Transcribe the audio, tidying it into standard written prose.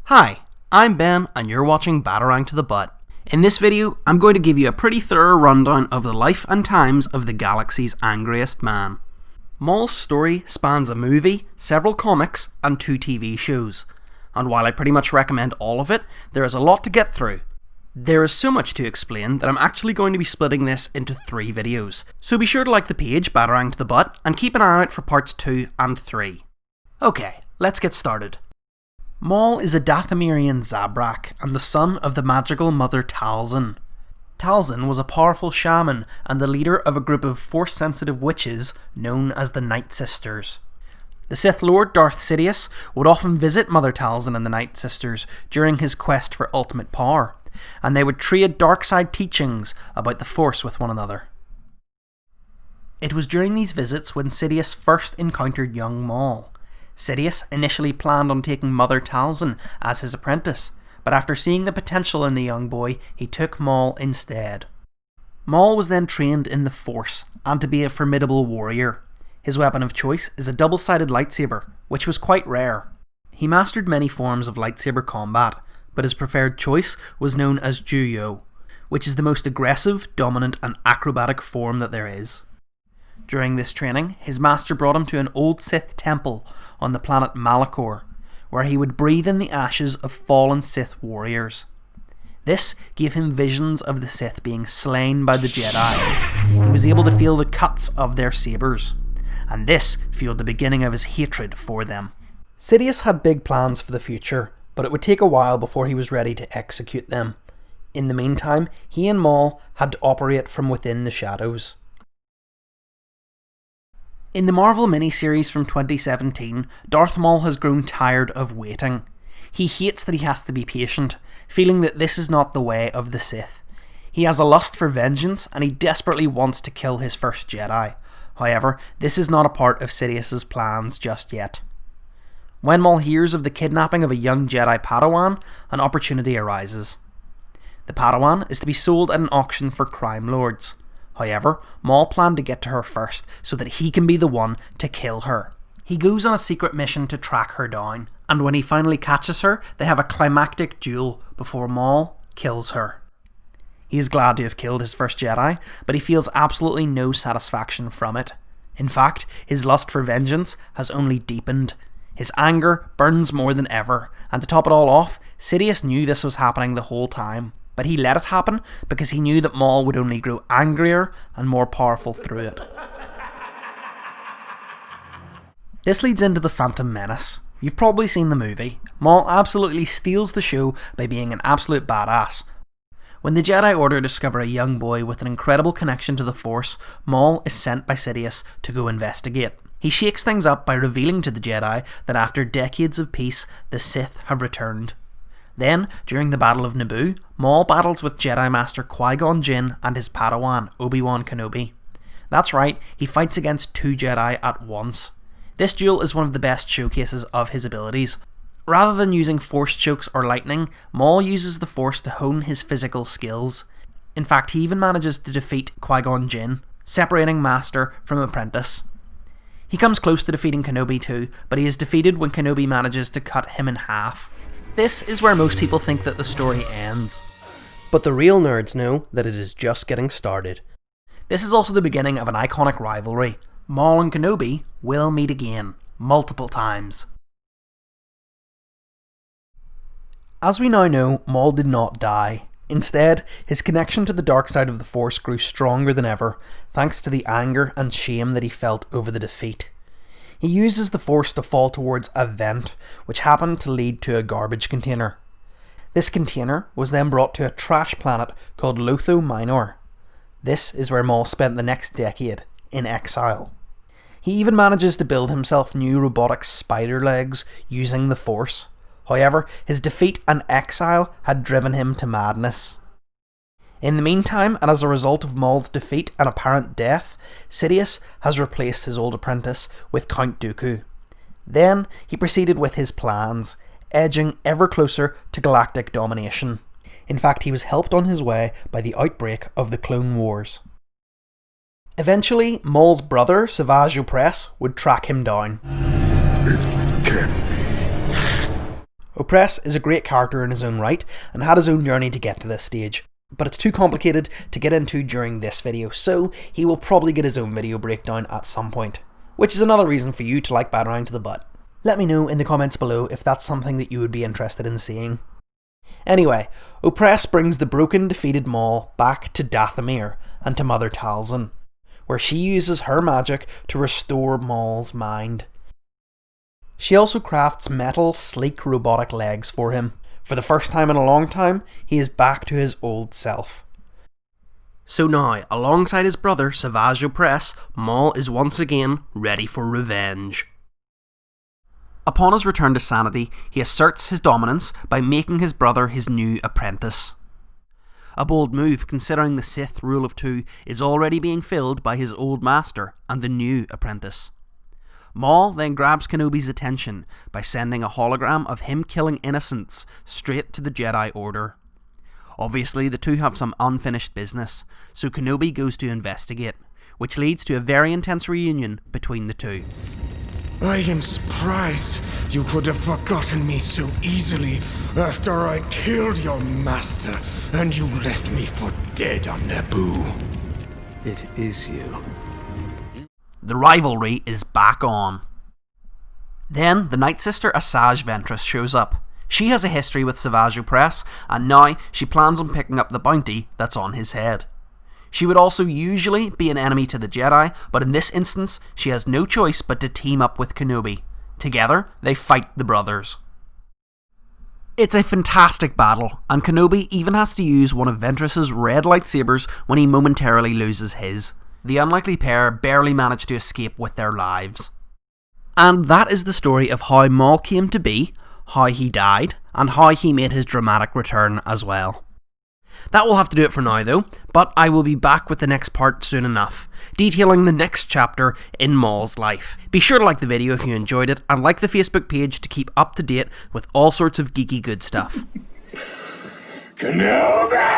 Hi, I'm Ben and you're watching Batarang to the Butt. In this video, I'm going to give you a pretty thorough rundown of the life and times of the galaxy's angriest man. Maul's story spans a movie, several comics, and 2 TV shows. And while I pretty much recommend all of it, there is a lot to get through. There is so much to explain that I'm actually going to be splitting this into 3 videos. So be sure to like the page, Batarang to the Butt, and keep an eye out for parts 2 and 3. Okay, let's get started. Maul is a Dathomirian Zabrak and the son of the magical mother Talzin. Talzin was a powerful shaman and the leader of a group of force-sensitive witches known as the Night Sisters. The Sith Lord Darth Sidious would often visit Mother Talzin and the Night Sisters during his quest for ultimate power, and they would trade dark side teachings about the Force with one another. It was during these visits when Sidious first encountered young Maul. Sidious initially planned on taking Mother Talzin as his apprentice, but after seeing the potential in the young boy, he took Maul instead. Maul was then trained in the Force and to be a formidable warrior. His weapon of choice is a double-sided lightsaber, which was quite rare. He mastered many forms of lightsaber combat, but his preferred choice was known as Juyo, which is the most aggressive, dominant and acrobatic form that there is. During this training, his master brought him to an old Sith temple on the planet Malachor, where he would breathe in the ashes of fallen Sith warriors. This gave him visions of the Sith being slain by the Jedi. He was able to feel the cuts of their sabers, and this fueled the beginning of his hatred for them. Sidious had big plans for the future, but it would take a while before he was ready to execute them. In the meantime, he and Maul had to operate from within the shadows. In the Marvel miniseries from 2017, Darth Maul has grown tired of waiting. He hates that he has to be patient, feeling that this is not the way of the Sith. He has a lust for vengeance and he desperately wants to kill his first Jedi. However, this is not a part of Sidious's plans just yet. When Maul hears of the kidnapping of a young Jedi Padawan, an opportunity arises. The Padawan is to be sold at an auction for crime lords. However, Maul planned to get to her first so that he can be the one to kill her. He goes on a secret mission to track her down, and when he finally catches her, they have a climactic duel before Maul kills her. He is glad to have killed his first Jedi, but he feels absolutely no satisfaction from it. In fact, his lust for vengeance has only deepened. His anger burns more than ever, and to top it all off, Sidious knew this was happening the whole time. But he let it happen because he knew that Maul would only grow angrier and more powerful through it. This leads into the Phantom Menace. You've probably seen the movie. Maul absolutely steals the show by being an absolute badass. When the Jedi Order discover a young boy with an incredible connection to the Force, Maul is sent by Sidious to go investigate. He shakes things up by revealing to the Jedi that after decades of peace, the Sith have returned. Then, during the Battle of Naboo, Maul battles with Jedi Master Qui-Gon Jinn and his Padawan, Obi-Wan Kenobi. That's right, he fights against 2 Jedi at once. This duel is one of the best showcases of his abilities. Rather than using force chokes or lightning, Maul uses the Force to hone his physical skills. In fact, he even manages to defeat Qui-Gon Jinn, separating Master from Apprentice. He comes close to defeating Kenobi too, but he is defeated when Kenobi manages to cut him in half. This is where most people think that the story ends. But the real nerds know that it is just getting started. This is also the beginning of an iconic rivalry. Maul and Kenobi will meet again, multiple times. As we now know, Maul did not die. Instead, his connection to the dark side of the Force grew stronger than ever, thanks to the anger and shame that he felt over the defeat. He uses the Force to fall towards a vent, which happened to lead to a garbage container. This container was then brought to a trash planet called Lotho Minor. This is where Maul spent the next decade, in exile. He even manages to build himself new robotic spider legs using the Force. However, his defeat and exile had driven him to madness. In the meantime, and as a result of Maul's defeat and apparent death, Sidious has replaced his old apprentice with Count Dooku. Then, he proceeded with his plans, edging ever closer to galactic domination. In fact, he was helped on his way by the outbreak of the Clone Wars. Eventually, Maul's brother, Savage Opress, would track him down. It can't be. Oppressor is a great character in his own right, and had his own journey to get to this stage, but it's too complicated to get into during this video, so he will probably get his own video breakdown at some point, which is another reason for you to like Batarang to the butt. Let me know in the comments below if that's something that you would be interested in seeing. Anyway, Oppressor brings the broken, defeated Maul back to Dathomir and to Mother Talzin, where she uses her magic to restore Maul's mind. She also crafts metal, sleek robotic legs for him. For the first time in a long time, he is back to his old self. So now, alongside his brother Savage Oppressor, Maul is once again ready for revenge. Upon his return to sanity, he asserts his dominance by making his brother his new apprentice. A bold move, considering the Sith rule of two is already being filled by his old master and the new apprentice. Maul then grabs Kenobi's attention by sending a hologram of him killing innocents straight to the Jedi Order. Obviously, the two have some unfinished business, so Kenobi goes to investigate, which leads to a very intense reunion between the two. I am surprised you could have forgotten me so easily after I killed your master and you left me for dead on Naboo. It is you. The rivalry is back on. Then the Night Sister Asajj Ventress shows up. She has a history with Savage Oppressor, and now she plans on picking up the bounty that's on his head. She would also usually be an enemy to the Jedi, but in this instance she has no choice but to team up with Kenobi. Together they fight the brothers. It's a fantastic battle, and Kenobi even has to use one of Ventress's red lightsabers when he momentarily loses his. The unlikely pair barely manage to escape with their lives. And that is the story of how Maul came to be, how he died, and how he made his dramatic return as well. That will have to do it for now though, but I will be back with the next part soon enough, detailing the next chapter in Maul's life. Be sure to like the video if you enjoyed it, and like the Facebook page to keep up to date with all sorts of geeky good stuff. Kenobi!